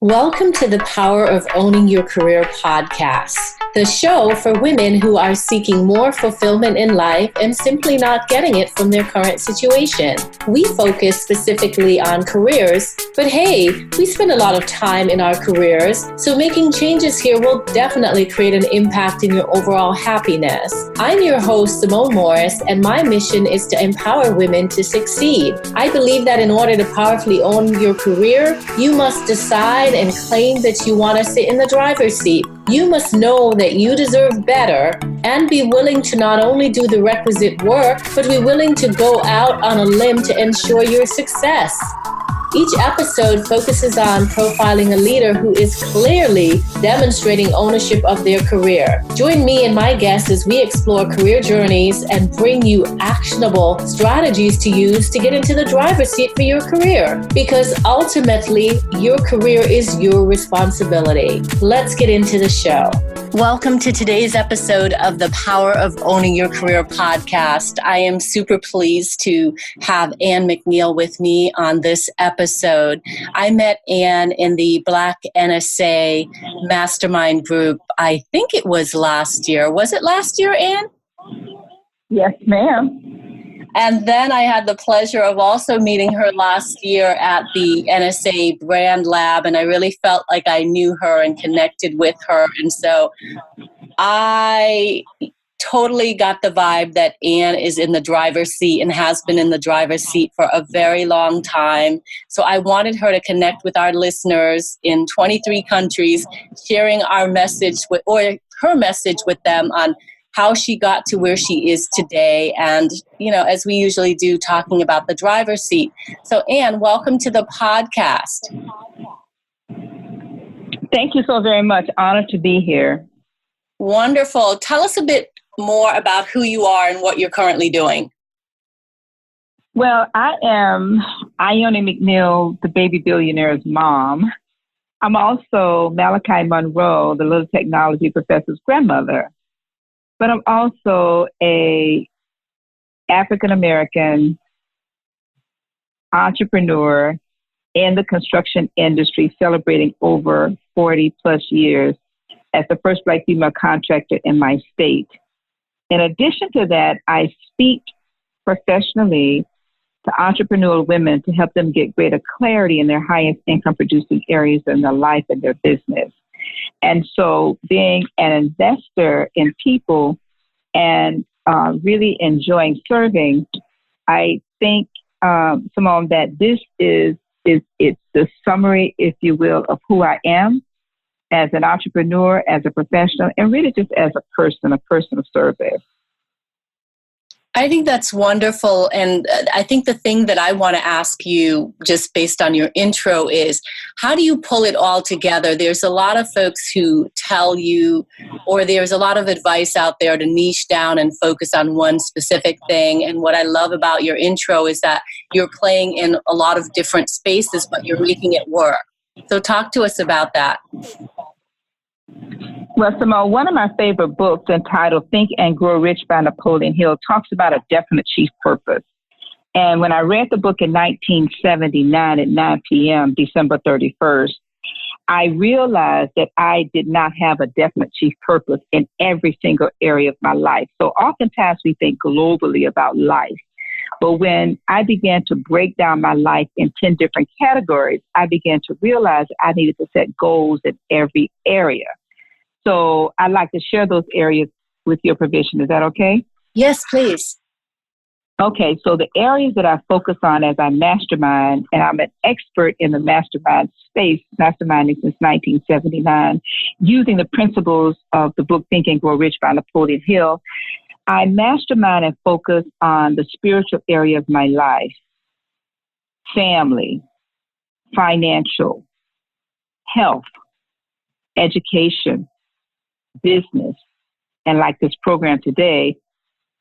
Welcome to the Power of Owning Your Career podcast, the show for women who are seeking more fulfillment in life and simply not getting it from their current situation. We focus specifically on careers, but hey, we spend a lot of time in our careers, so making changes here will definitely create an impact in your overall happiness. I'm your host, Simone Morris, and my mission is to empower women to succeed. I believe that in order to powerfully own your career, you must decide and claim that you want to sit in the driver's seat. You must know that you deserve better and be willing to not only do the requisite work, but be willing to go out on a limb to ensure your success. Each episode focuses on profiling a leader who is clearly demonstrating ownership of their career. Join me and my guests as we explore career journeys and bring you actionable strategies to use to get into the driver's seat for your career. Because ultimately, your career is your responsibility. Let's get into the show. Welcome to today's episode of the Power of Owning Your Career podcast. I am super pleased to have Ann McNeill with me on this episode. I met Ann in the Black NSA Mastermind Group. I think it was last year. Was it last year, Ann? Yes, ma'am. And then I had the pleasure of also meeting her last year at the NSA Brand Lab, and I really felt like I knew her and connected with her. And so I totally got the vibe that Ann is in the driver's seat and has been in the driver's seat for a very long time. So I wanted her to connect with our listeners in 23 countries, sharing our message or her message with them on how she got to where she is today. And, as we usually do, talking about the driver's seat. So Ann, welcome to the podcast. Thank you so very much. Honored to be here. Wonderful. Tell us a bit more about who you are and what you're currently doing. Well, I am Ione McNeill, the baby billionaire's mom. I'm also Malachi Monroe, the little technology professor's grandmother. But I'm also a African-American entrepreneur in the construction industry, celebrating over 40 plus years as the first Black female contractor in my state. In addition to that, I speak professionally to entrepreneurial women to help them get greater clarity in their highest income producing areas in their life and their business. And so being an investor in people and really enjoying serving, I think, Simone, that this is it's the summary, if you will, of who I am as an entrepreneur, as a professional, and really just as a person of service. I think that's wonderful. And I think the thing that I want to ask you, just based on your intro, is how do you pull it all together? There's a lot of folks who tell you, or there's a lot of advice out there to niche down and focus on one specific thing. And what I love about your intro is that you're playing in a lot of different spaces, but you're making it work. So talk to us about that. Well, Simone, one of my favorite books entitled Think and Grow Rich by Napoleon Hill talks about a definite chief purpose. And when I read the book in 1979 at 9 p.m., December 31st, I realized that I did not have a definite chief purpose in every single area of my life. So oftentimes we think globally about life. But when I began to break down my life in 10 different categories, I began to realize I needed to set goals in every area. So I'd like to share those areas with your permission. Is that okay? Yes, please. Okay, so the areas that I focus on as I mastermind, and I'm an expert in the mastermind space, masterminding since 1979, using the principles of the book Think and Grow Rich by Napoleon Hill, I mastermind and focus on the spiritual area of my life, family, financial, health, education, business, and like this program today,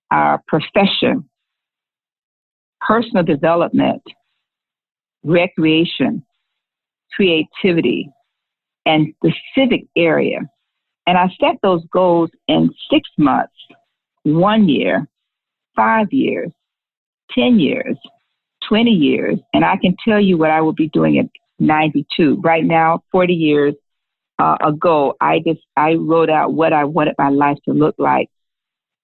our profession, personal development, recreation, creativity, and the civic area. And I set those goals in 6 months, 1 year, 5 years, 10 years, 20 years. And I can tell you what I will be doing 1992. Right now, 40 years ago, I wrote out what I wanted my life to look like,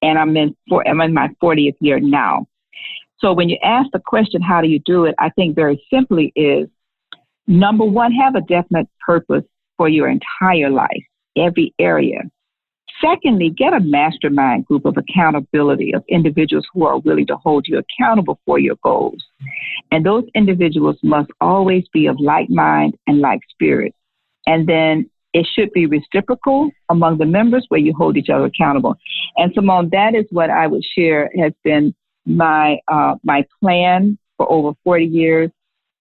and I'm in my 40th year now. So when you ask the question, how do you do it? I think very simply is, number one, have a definite purpose for your entire life, every area. Secondly, get a mastermind group of accountability of individuals who are willing to hold you accountable for your goals. And those individuals must always be of like mind and like spirit. And then it should be reciprocal among the members where you hold each other accountable. And Simone, that is what I would share has been my plan for over 40 years.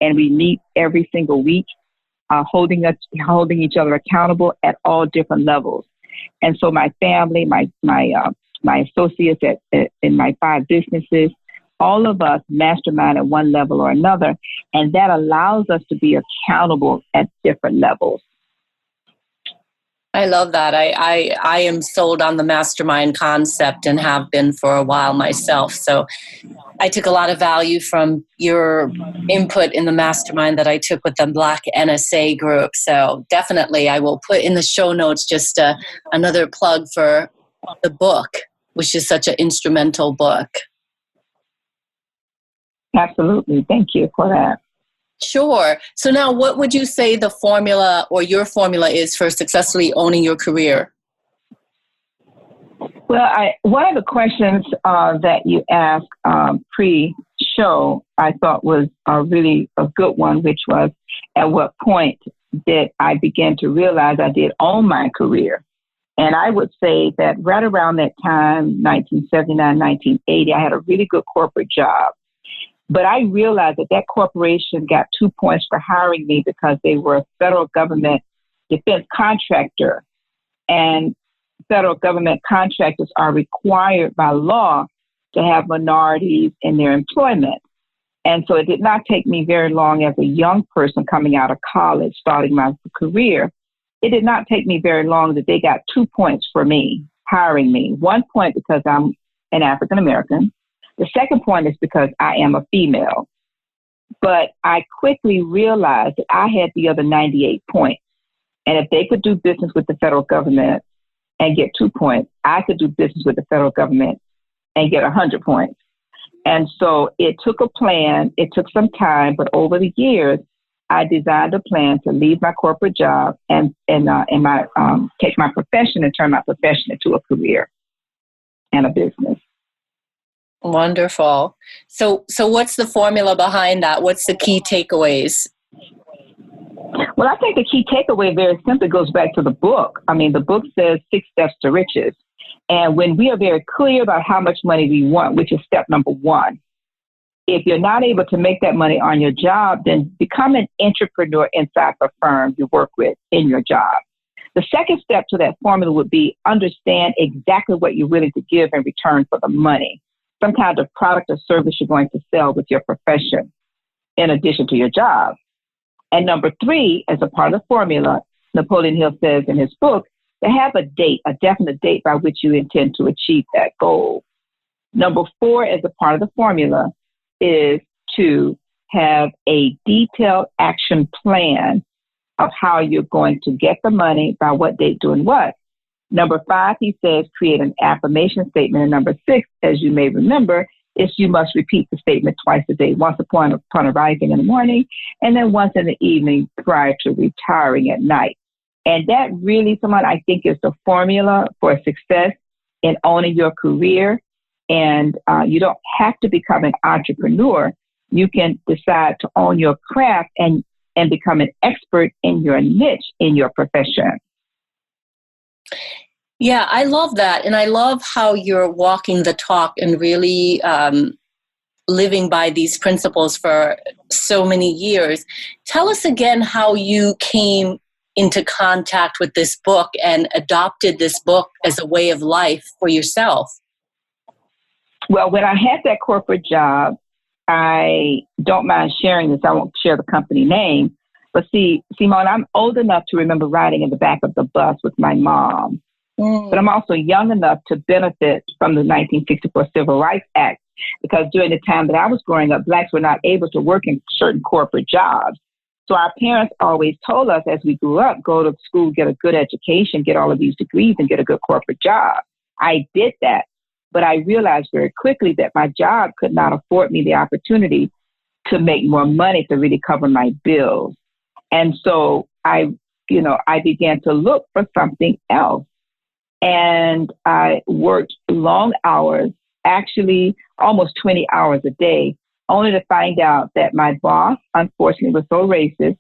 And we meet every single week, holding each other accountable at all different levels. And so my family, my associates in my 5 businesses, all of us mastermind at one level or another, and that allows us to be accountable at different levels. I love that. I am sold on the mastermind concept and have been for a while myself. So I took a lot of value from your input in the mastermind that I took with the Black NSA group. So definitely I will put in the show notes just another plug for the book, which is such an instrumental book. Absolutely. Thank you for that. Sure. So now what would you say the formula or your formula is for successfully owning your career? Well, one of the questions that you asked pre-show, I thought was really a good one, which was, at what point did I begin to realize I did own my career? And I would say that right around that time, 1979, 1980, I had a really good corporate job. But I realized that corporation got 2 points for hiring me because they were a federal government defense contractor. And federal government contractors are required by law to have minorities in their employment. And so it did not take me very long as a young person coming out of college, starting my career. It did not take me very long that they got 2 points for me, hiring me. 1 point because I'm an African American. The second point is because I am a female. But I quickly realized that I had the other 98 points. And if they could do business with the federal government and get 2 points, I could do business with the federal government and get 100 points. And so it took a plan. It took some time. But over the years, I designed a plan to leave my corporate job and take my profession and turn my profession into a career and a business. Wonderful. So what's the formula behind that? What's the key takeaways? Well, I think the key takeaway very simply goes back to the book. I mean, the book says 6 steps to riches. And when we are very clear about how much money we want, which is step number 1, if you're not able to make that money on your job, then become an entrepreneur inside the firm you work with in your job. The second step to that formula would be understand exactly what you're willing to give in return for the money. Some kind of product or service you're going to sell with your profession in addition to your job. And number 3, as a part of the formula, Napoleon Hill says in his book, to have a definite date by which you intend to achieve that goal. Number 4, as a part of the formula, is to have a detailed action plan of how you're going to get the money, by what date, doing what. Number 5, he says, create an affirmation statement. And number 6, as you may remember, is you must repeat the statement twice a day, once upon arriving in the morning, and then once in the evening prior to retiring at night. And that really, Simone, I think is the formula for success in owning your career. And you don't have to become an entrepreneur. You can decide to own your craft and become an expert in your niche, in your profession. Yeah, I love that. And I love how you're walking the talk and really living by these principles for so many years. Tell us again how you came into contact with this book and adopted this book as a way of life for yourself. Well, when I had that corporate job, I don't mind sharing this. I won't share the company name. But see, Simone, I'm old enough to remember riding in the back of the bus with my mom. But I'm also young enough to benefit from the 1964 Civil Rights Act, because during the time that I was growing up, Blacks were not able to work in certain corporate jobs. So our parents always told us as we grew up, go to school, get a good education, get all of these degrees and get a good corporate job. I did that. But I realized very quickly that my job could not afford me the opportunity to make more money to really cover my bills. And so I began to look for something else. And I worked long hours, actually almost 20 hours a day, only to find out that my boss, unfortunately, was so racist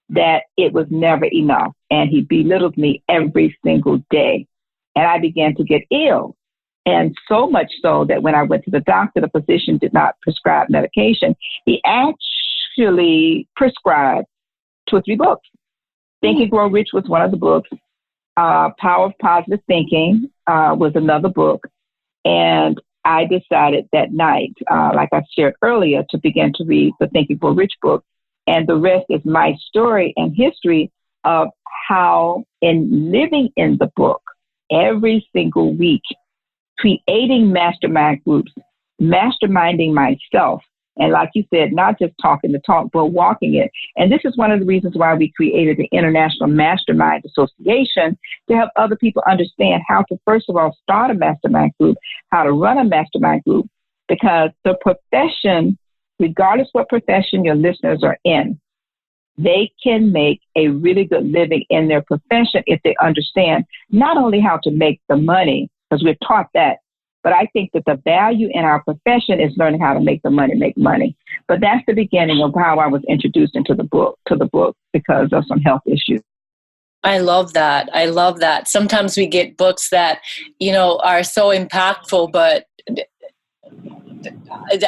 that it was never enough. And he belittled me every single day. And I began to get ill. And so much so that when I went to the doctor, the physician did not prescribe medication. He actually prescribed 2 or 3 books. Think and Grow Rich was one of the books. Power of Positive Thinking was another book. And I decided that night, like I shared earlier, to begin to read the Think and Grow Rich book. And the rest is my story and history of how, in living in the book every single week, creating mastermind groups, masterminding myself. And like you said, not just talking the talk, but walking it. And this is one of the reasons why we created the International Mastermind Association, to help other people understand how to, first of all, start a mastermind group, how to run a mastermind group, because the profession, regardless what profession your listeners are in, they can make a really good living in their profession if they understand not only how to make the money, because we're taught that, but I think that the value in our profession is learning how to make the money make money. But that's the beginning of how I was introduced to the book because of some health issues. I love that. I love that. Sometimes we get books that, are so impactful, but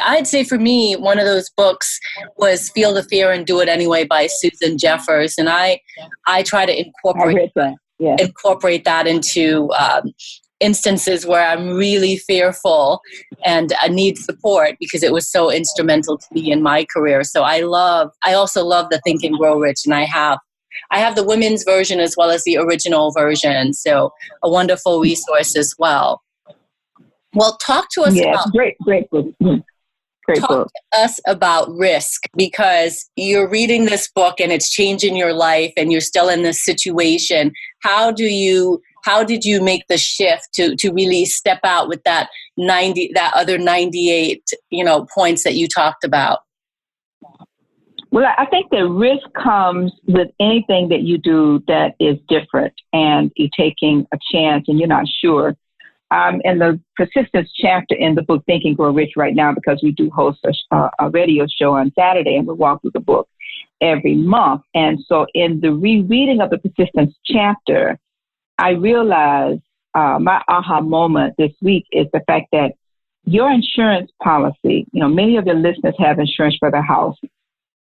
I'd say for me, one of those books was Feel the Fear and Do It Anyway by Susan Jeffers. And I try to incorporate that into instances where I'm really fearful and I need support, because it was so instrumental to me in my career. So I also love the Think and Grow Rich, and I have the women's version as well as the original version. So a wonderful resource as well. Well, talk to us about great book. Talk to us about risk, because you're reading this book and it's changing your life and you're still in this situation. How did you make the shift to really step out with that other 98, points that you talked about? Well, I think the risk comes with anything that you do that is different and you're taking a chance and you're not sure. In the persistence chapter in the book, Think and Grow Rich right now, because we do host a radio show on Saturday and we walk through the book every month. And so in the rereading of the persistence chapter, I realized my aha moment this week is the fact that your insurance policy, many of your listeners have insurance for their house.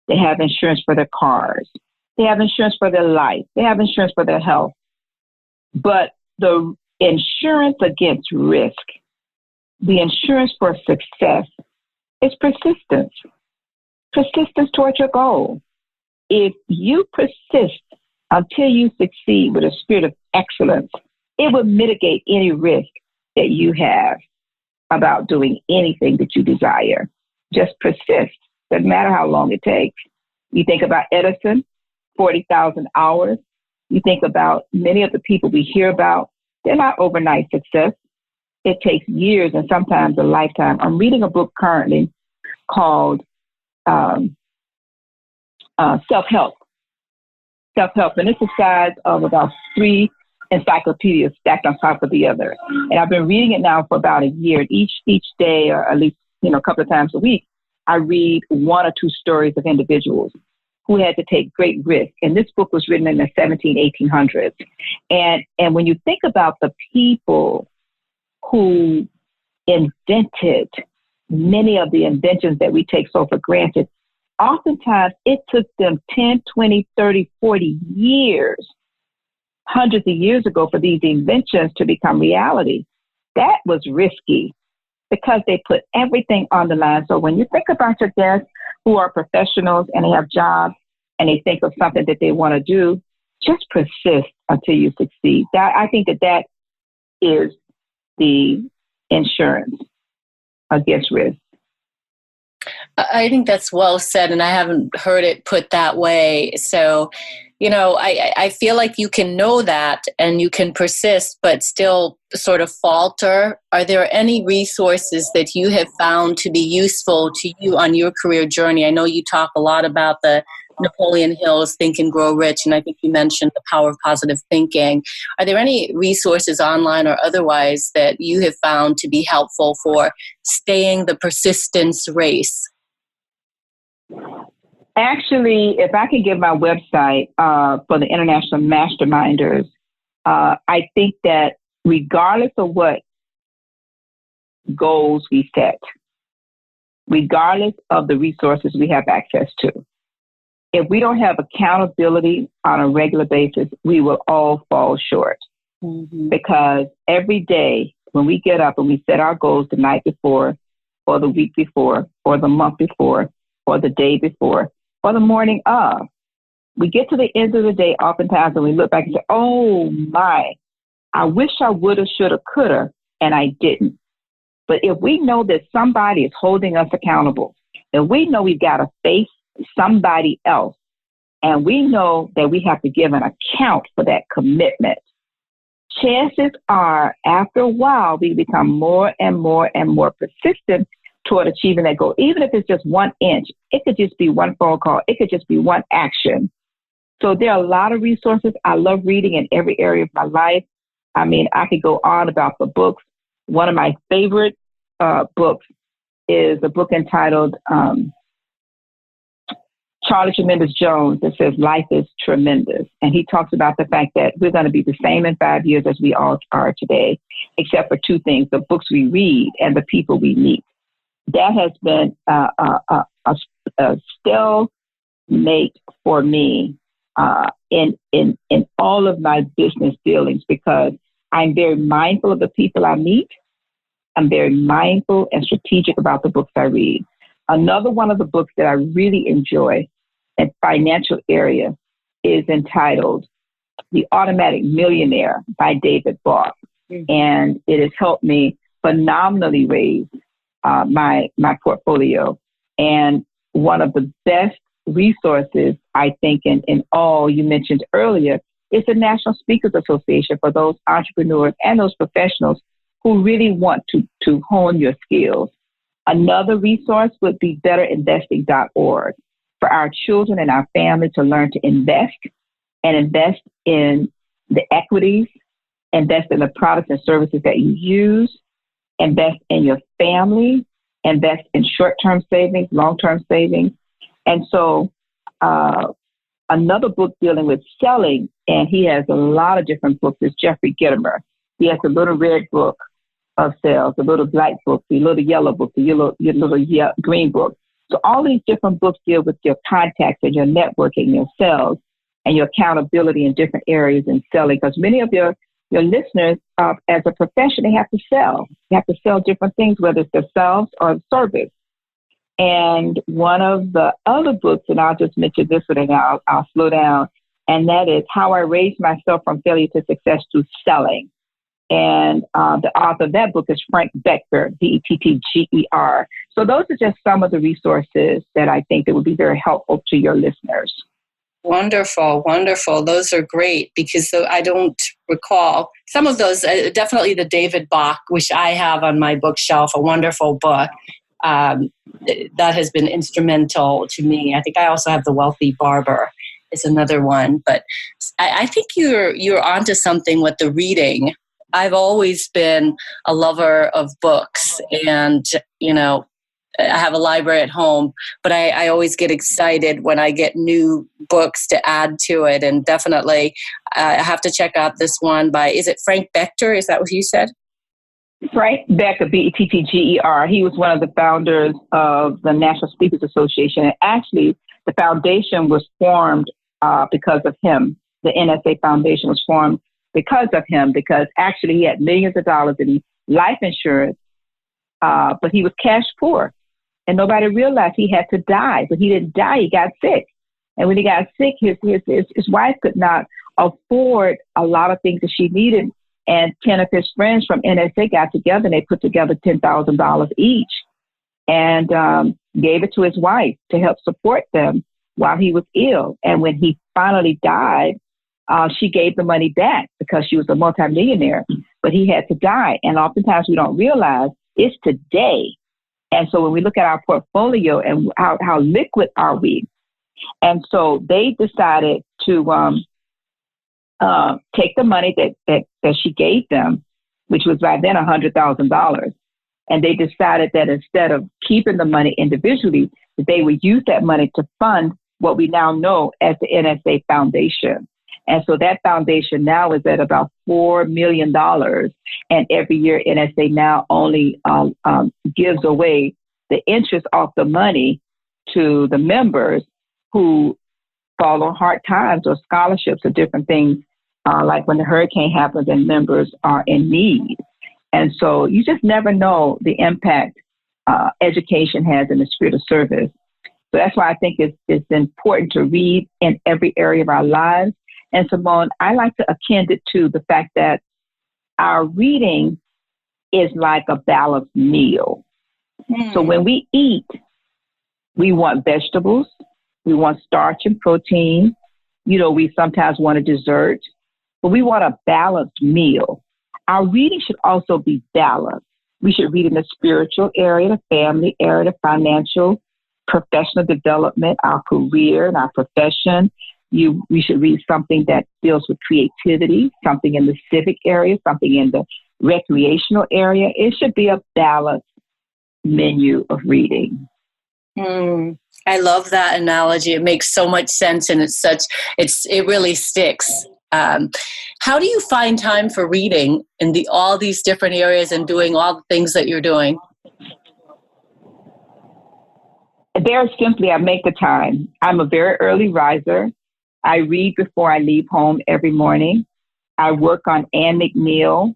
They have insurance for their cars. They have insurance for their life. They have insurance for their health. But the insurance against risk, the insurance for success, is persistence. Persistence towards your goal. If you persist until you succeed with a spirit of excellence, it will mitigate any risk that you have about doing anything that you desire. Just persist. Doesn't matter how long it takes. You think about Edison, 40,000 hours. You think about many of the people we hear about. They're not overnight success. It takes years and sometimes a lifetime. I'm reading a book currently called Self-Help. Self-Help. And it's the size of about 3 encyclopedias stacked on top of the other. And I've been reading it now for about a year. Each day, or at least a couple of times a week, I read 1 or 2 stories of individuals who had to take great risk. And this book was written in the 1800s. And when you think about the people who invented many of the inventions that we take so for granted, oftentimes it took them 10, 20, 30, 40 years, hundreds of years ago, for these inventions to become reality. That was risky because they put everything on the line. So when you think about your guests who are professionals and they have jobs and they think of something that they want to do, just persist until you succeed. I think that is the insurance against risk. I think that's well said, and I haven't heard it put that way. So, I feel like you can know that and you can persist, but still sort of falter. Are there any resources that you have found to be useful to you on your career journey? I know you talk a lot about the Napoleon Hill's Think and Grow Rich, and I think you mentioned the power of positive thinking. Are there any resources online or otherwise that you have found to be helpful for staying the persistence race? Actually, if I could give my website for the International Masterminders, I think that regardless of what goals we set, regardless of the resources we have access to, if we don't have accountability on a regular basis, we will all fall short. Mm-hmm. Because every day when we get up and we set our goals the night before, or the week before, or the month before, or the day before, or the morning of, we get to the end of the day oftentimes and we look back and say, oh my, I wish I woulda, shoulda, coulda, and I didn't. But if we know that somebody is holding us accountable, and we know we've got to face somebody else, and we know that we have to give an account for that commitment, chances are after a while we become more and more and more persistent toward achieving that goal. Even if it's just 1 inch, it could just be one phone call. It could just be one action. So there are a lot of resources. I love reading in every area of my life. I mean, I could go on about the books. One of my favorite books is a book entitled Charlie Tremendous Jones that says life is tremendous. And he talks about the fact that we're going to be the same in 5 years as we all are today, except for two things: the books we read and the people we meet. That has been a stalemate for me in all of my business dealings, because I'm very mindful of the people I meet. I'm very mindful and strategic about the books I read. Another one of the books that I really enjoy in financial area is entitled The Automatic Millionaire by David Bach. Mm-hmm. And it has helped me phenomenally raise my portfolio. And one of the best resources, I think, in all you mentioned earlier, is the National Speakers Association for those entrepreneurs and those professionals who really want to hone your skills. Another resource would be betterinvesting.org for our children and our family to learn to invest in the equities, invest in the products and services that you use, invest in your family, invest in short-term savings, long-term savings. And so another book dealing with selling, and he has a lot of different books, is Jeffrey Gitomer. He has a little red book of sales, a little black book, the little yellow book, the little green book. So all these different books deal with your contacts and your networking, your sales, and your accountability in different areas in selling. Because many of your listeners, as a profession, they have to sell. They have to sell different things, whether it's themselves or service. And one of the other books, and I'll just mention this one and I'll slow down, and that is How I Raised Myself from Failure to Success Through Selling. And the author of that book is Frank Bettger, Bettger. So those are just some of the resources that I think that would be very helpful to your listeners. Wonderful, wonderful. Those are great, because I don't recall some of those. Definitely the David Bach, which I have on my bookshelf, a wonderful book that has been instrumental to me. I think I also have The Wealthy Barber is another one. But I think you're onto something with the reading. I've always been a lover of books, and, I have a library at home, but I always get excited when I get new books to add to it. And definitely I have to check out this one by, is it Frank Bettger? Is that what you said? Frank Bettger, Bettger. He was one of the founders of the National Speakers Association. And actually, the foundation was formed because of him. The NSA Foundation was formed because of him, because actually he had millions of dollars in life insurance, but he was cash poor. And nobody realized he had to die, but he didn't die. He got sick. And when he got sick, his wife could not afford a lot of things that she needed. And 10 of his friends from NSA got together and they put together $10,000 each. and gave it to his wife to help support them while he was ill. And when he finally died, she gave the money back because she was a multimillionaire, but he had to die. And oftentimes we don't realize it's today. And so when we look at our portfolio and how liquid are we? And so they decided to take the money that she gave them, which was by then $100,000. And they decided that instead of keeping the money individually, that they would use that money to fund what we now know as the NSA Foundation. And so that foundation now is at about $4 million. And every year, NSA now only gives away the interest off the money to the members who fall on hard times or scholarships or different things, like when the hurricane happens and members are in need. And so you just never know the impact education has in the spirit of service. So that's why I think it's important to read in every area of our lives. And Simone, I like to akin it to the fact that our reading is like a balanced meal. So when we eat, we want vegetables, we want starch and protein. You know, we sometimes want a dessert, but we want a balanced meal. Our reading should also be balanced. We should read in the spiritual area, the family area, the financial, professional development, our career and our profession. We should read something that deals with creativity, something in the civic area, something in the recreational area. It should be a balanced menu of reading. I love that analogy. It makes so much sense, and it really sticks. How do you find time for reading in all these different areas and doing all the things that you're doing? Very simply, I make the time. I'm a very early riser. I read before I leave home every morning. I work on McNeill,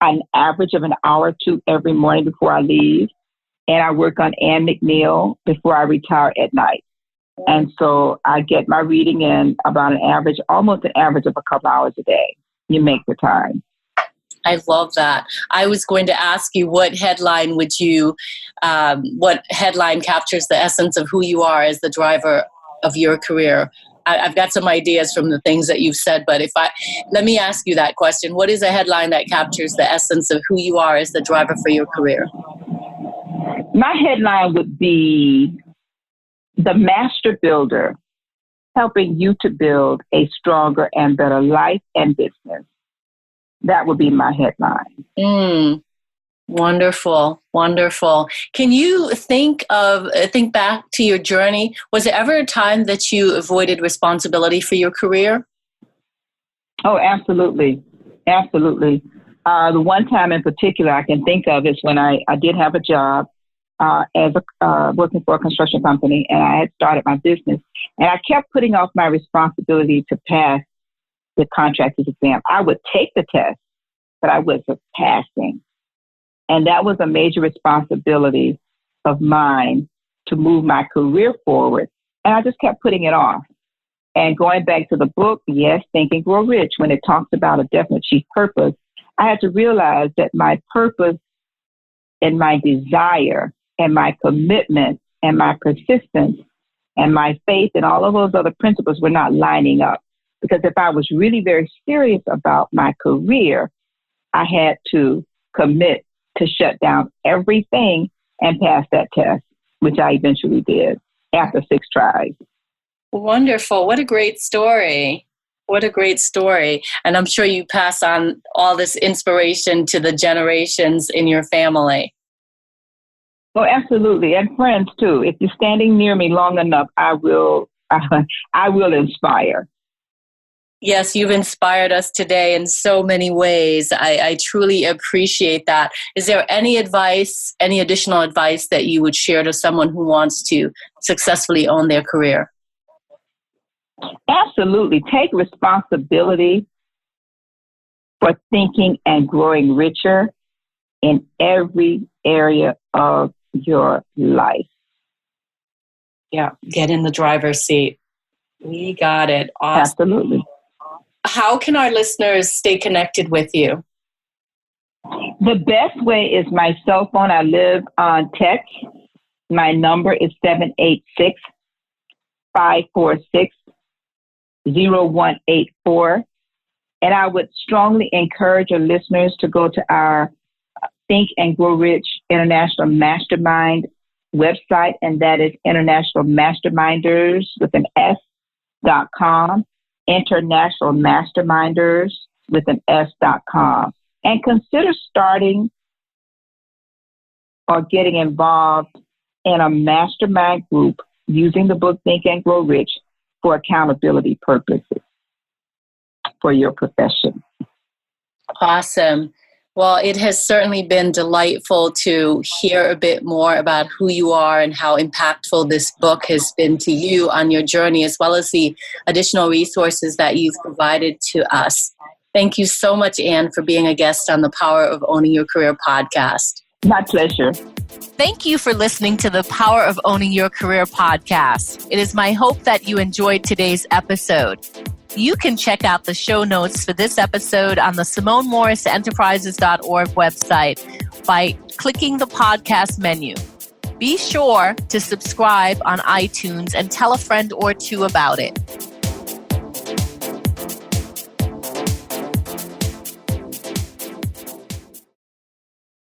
an average of an hour or two every morning before I leave. And I work on McNeill before I retire at night. And so I get my reading in about almost an average of a couple hours a day. You make the time. I love that. I was going to ask you what headline captures the essence of who you are as the driver of your career. I've got some ideas from the things that you've said, but let me ask you that question. What is a headline that captures the essence of who you are as the driver for your career? My headline would be The Master Builder, helping you to build a stronger and better life and business. That would be my headline. Wonderful, wonderful. Can you think back to your journey? Was there ever a time that you avoided responsibility for your career? Oh, absolutely. Absolutely. The one time in particular I can think of is when I did have a job as working for a construction company, and I had started my business. And I kept putting off my responsibility to pass the contractor's exam. I would take the test, but I wasn't passing. And that was a major responsibility of mine to move my career forward. And I just kept putting it off. And going back to the book, yes, Think and Grow Rich, when it talks about a definite chief purpose, I had to realize that my purpose and my desire and my commitment and my persistence and my faith and all of those other principles were not lining up. Because if I was really very serious about my career, I had to commit to shut down everything and pass that test, which I eventually did after 6 tries. Wonderful. What a great story. What a great story. And I'm sure you pass on all this inspiration to the generations in your family. Oh, absolutely. And friends too. If you're standing near me long enough, I will inspire. Yes, you've inspired us today in so many ways. I truly appreciate that. Is there any additional advice that you would share to someone who wants to successfully own their career? Absolutely. Take responsibility for thinking and growing richer in every area of your life. Yeah, get in the driver's seat. We got it. Awesome. Absolutely. How can our listeners stay connected with you? The best way is my cell phone. I live on text, My number is 786-546-0184. And I would strongly encourage your listeners to go to our Think and Grow Rich International Mastermind website, and that is International Masterminders with an S.com, International Masterminders with an S.com. And consider starting or getting involved in a mastermind group using the book Think and Grow Rich for accountability purposes for your profession. Awesome. Well, it has certainly been delightful to hear a bit more about who you are and how impactful this book has been to you on your journey, as well as the additional resources that you've provided to us. Thank you so much, Anne, for being a guest on the Power of Owning Your Career podcast. My pleasure. Thank you for listening to the Power of Owning Your Career podcast. It is my hope that you enjoyed today's episode. You can check out the show notes for this episode on the SimoneMorrisEnterprises.org website by clicking the podcast menu. Be sure to subscribe on iTunes and tell a friend or two about it.